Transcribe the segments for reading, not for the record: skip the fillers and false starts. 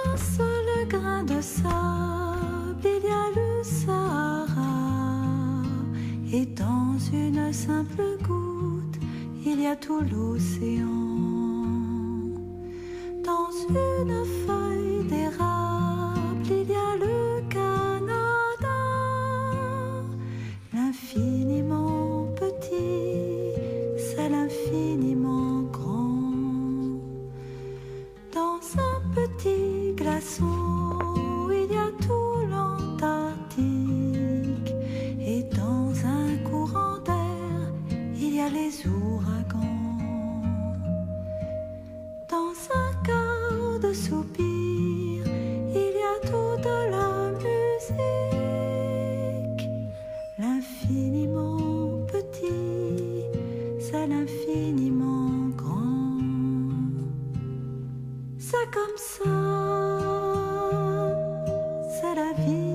un seul grain de sable, il y a le Sahara. Et dans une simple goutte, il y a tout l'océan. Dans une feuille d'érable, il y a le Canada. L'infiniment petit, c'est l'infiniment grand. Dans un petit glaçon, il y a tout l'Antarctique. Et dans un courant d'air, il y a les ouragans. Dans un quart de soupir, il y a toute la musique. L'infiniment petit, c'est l'infiniment grand. C'est comme ça, c'est la vie.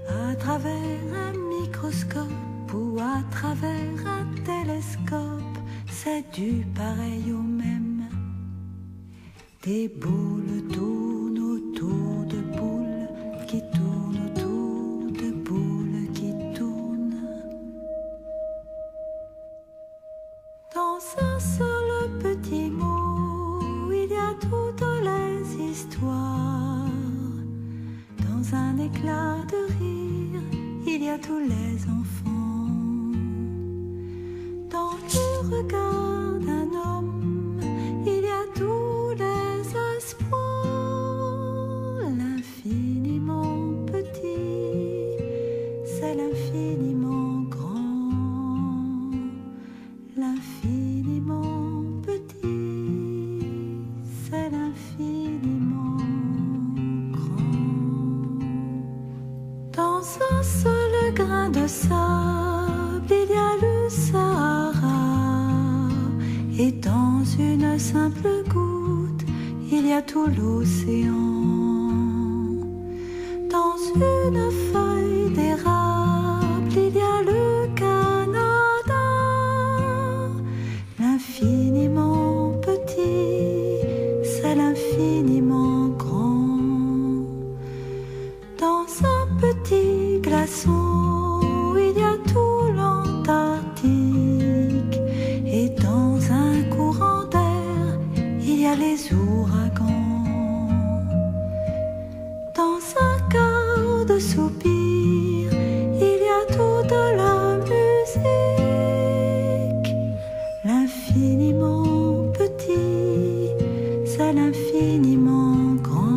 À travers un microscope ou à travers un télescope, c'est du pareil au même. Des boules tournent autour de boules qui tournent autour de boules qui tournent. Dans un seul petit mot, il y a toutes les histoires. Dans un éclat de rire, il y a tous les enfants. Dans le regard d'un homme, il y a tous les espoirs. L'infiniment petit, c'est l'infiniment grand. L'infiniment petit, c'est l'infiniment grand. Dans un seul grain de sable, il y a le Sahara. Et dans une simple goutte, il y a tout l'océan. Dans une feuille d'érable, il y a le Canada. L'infiniment petit, c'est l'infiniment grand. Dans un petit glaçon, il y a tout l'Antarctique. Et dans un courant d'air, il y a les ouragans. Dans un quart de soupir, il y a toute la musique. L'infiniment petit, c'est l'infiniment grand.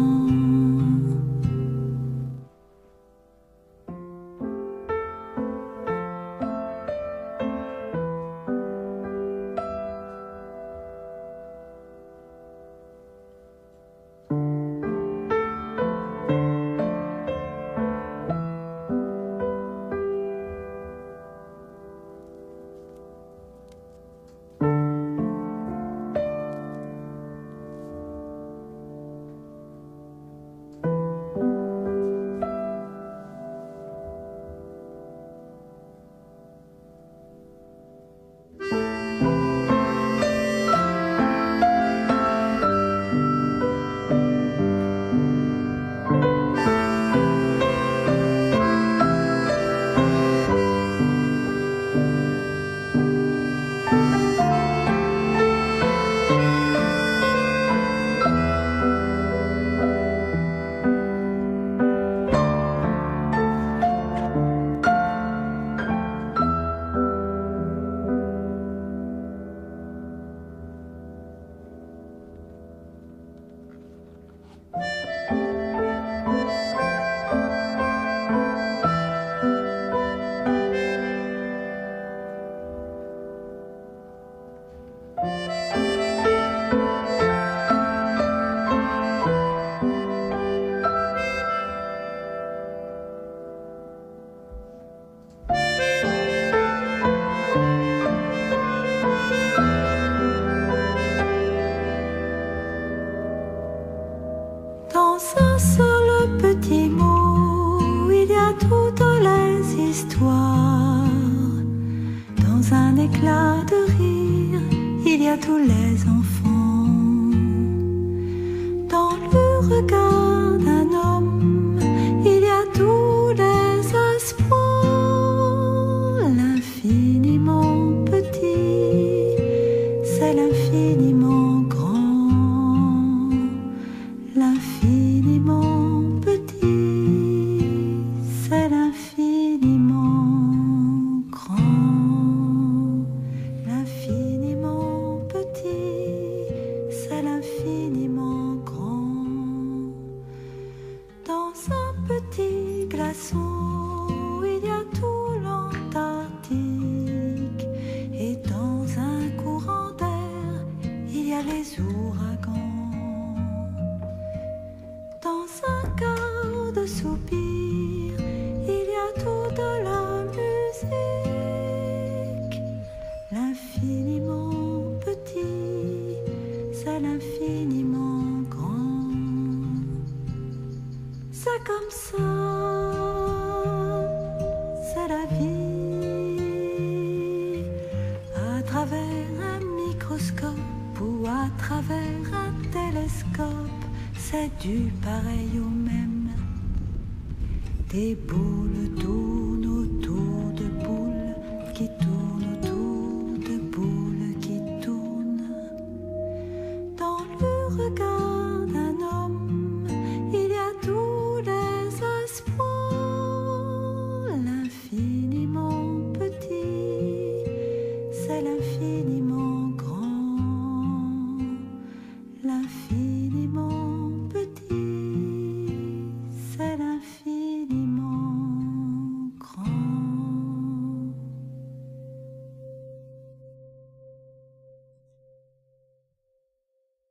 éclat de rire, il y a tous les enfants. poissons, il y a tout l'Antarctique. Et dans un courant d'air, il y a les ouragans. Dans un quart de soupir, il y a toute la musique. L'infiniment petit, c'est l'infiniment grand. C'est comme ça, c'est la vie. À travers un microscope ou à travers un télescope, c'est du pareil au même. Des boules tournent autour de boules qui tournent autour de boules qui tournent. Dans le regard